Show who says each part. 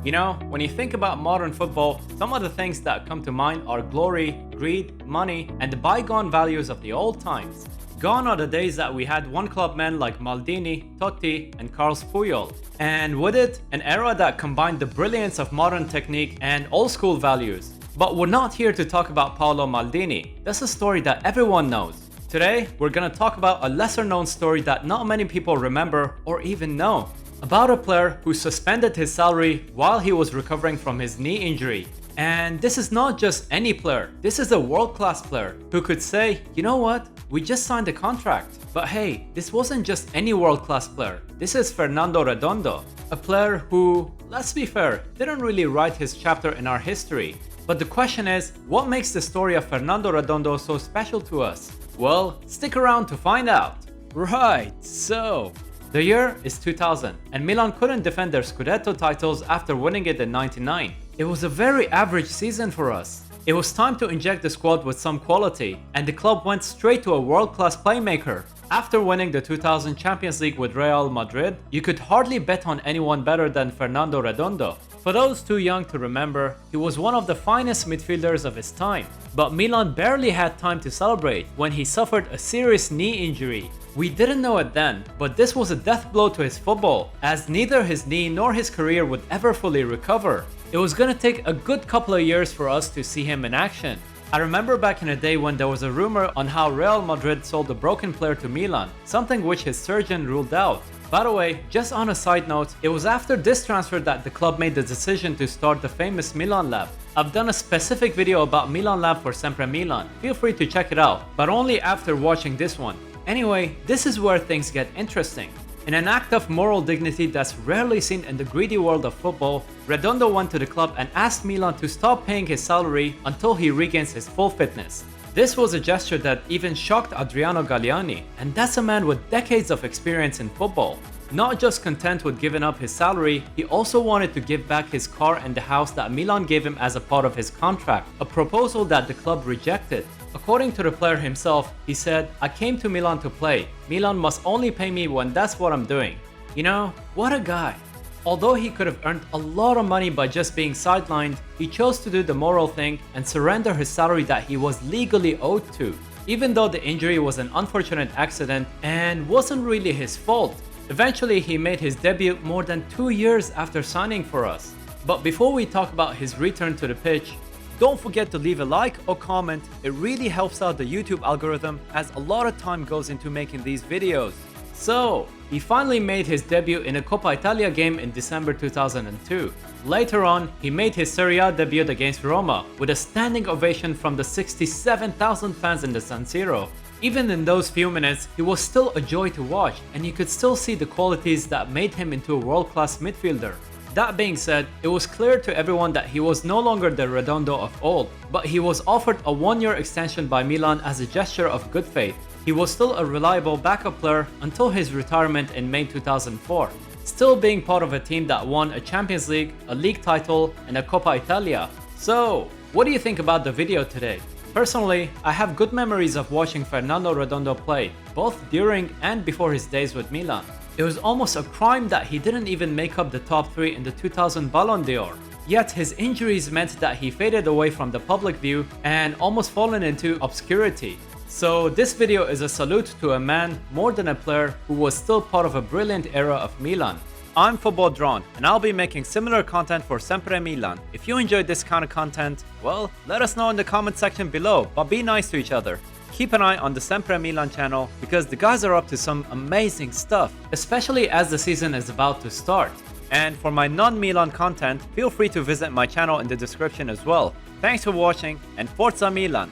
Speaker 1: You know, when you think about modern football, some of the things that come to mind are glory, greed, money, and the bygone values of the old times. Gone are the days that we had one-club men like Maldini, Totti, and Carlos Puyol. And with it, an era that combined the brilliance of modern technique and old-school values. But we're not here to talk about Paolo Maldini. That's a story that everyone knows. Today, we're gonna talk about a lesser-known story that not many people remember or even know. About a player who suspended his salary while he was recovering from his knee injury. And this is not just any player, this is a world-class player who could say, you know what, we just signed a contract. But hey, this wasn't just any world-class player, this is Fernando Redondo, a player who, let's be fair, didn't really write his chapter in our history. But the question is, what makes the story of Fernando Redondo so special to us? Well, stick around to find out. Right, so the year is 2000, and Milan couldn't defend their Scudetto titles after winning it in '99. It was a very average season for us. It was time to inject the squad with some quality, and the club went straight to a world-class playmaker. After winning the 2000 Champions League with Real Madrid, you could hardly bet on anyone better than Fernando Redondo. For those too young to remember, he was one of the finest midfielders of his time. But Milan barely had time to celebrate when he suffered a serious knee injury. We didn't know it then, but this was a death blow to his football, as neither his knee nor his career would ever fully recover. It was gonna take a good couple of years for us to see him in action. I remember back in the day when there was a rumor on how Real Madrid sold a broken player to Milan, something which his surgeon ruled out. By the way, just on a side note, it was after this transfer that the club made the decision to start the famous Milan Lab. I've done a specific video about Milan Lab for Sempre Milan, feel free to check it out, but only after watching this one. Anyway, this is where things get interesting. In an act of moral dignity that's rarely seen in the greedy world of football, Redondo went to the club and asked Milan to stop paying his salary until he regains his full fitness. This was a gesture that even shocked Adriano Galliani, and that's a man with decades of experience in football. Not just content with giving up his salary, he also wanted to give back his car and the house that Milan gave him as a part of his contract, a proposal that the club rejected. According to the player himself, he said, "I came to Milan to play. Milan must only pay me when that's what I'm doing." You know, what a guy. Although he could have earned a lot of money by just being sidelined, he chose to do the moral thing and surrender his salary that he was legally owed to. Even though the injury was an unfortunate accident and wasn't really his fault. Eventually, he made his debut more than 2 years after signing for us. But before we talk about his return to the pitch, don't forget to leave a like or comment, it really helps out the YouTube algorithm as a lot of time goes into making these videos. So, he finally made his debut in a Coppa Italia game in December 2002. Later on, he made his Serie A debut against Roma with a standing ovation from the 67,000 fans in the San Siro. Even in those few minutes, he was still a joy to watch, and you could still see the qualities that made him into a world-class midfielder. That being said, it was clear to everyone that he was no longer the Redondo of old, but he was offered a 1-year extension by Milan as a gesture of good faith. He was still a reliable backup player until his retirement in May 2004, still being part of a team that won a Champions League, a league title, and a Coppa Italia. So, what do you think about the video today? Personally, I have good memories of watching Fernando Redondo play, both during and before his days with Milan. It was almost a crime that he didn't even make up the top 3 in the 2000 Ballon d'Or. Yet his injuries meant that he faded away from the public view and almost fallen into obscurity. So this video is a salute to a man more than a player who was still part of a brilliant era of Milan. I'm Football Drawn, and I'll be making similar content for Sempre Milan. If you enjoyed this kind of content, well, let us know in the comment section below, but be nice to each other. Keep an eye on the Sempre Milan channel because the guys are up to some amazing stuff, especially as the season is about to start. And for my non-Milan content, feel free to visit my channel in the description as well. Thanks for watching, and Forza Milan!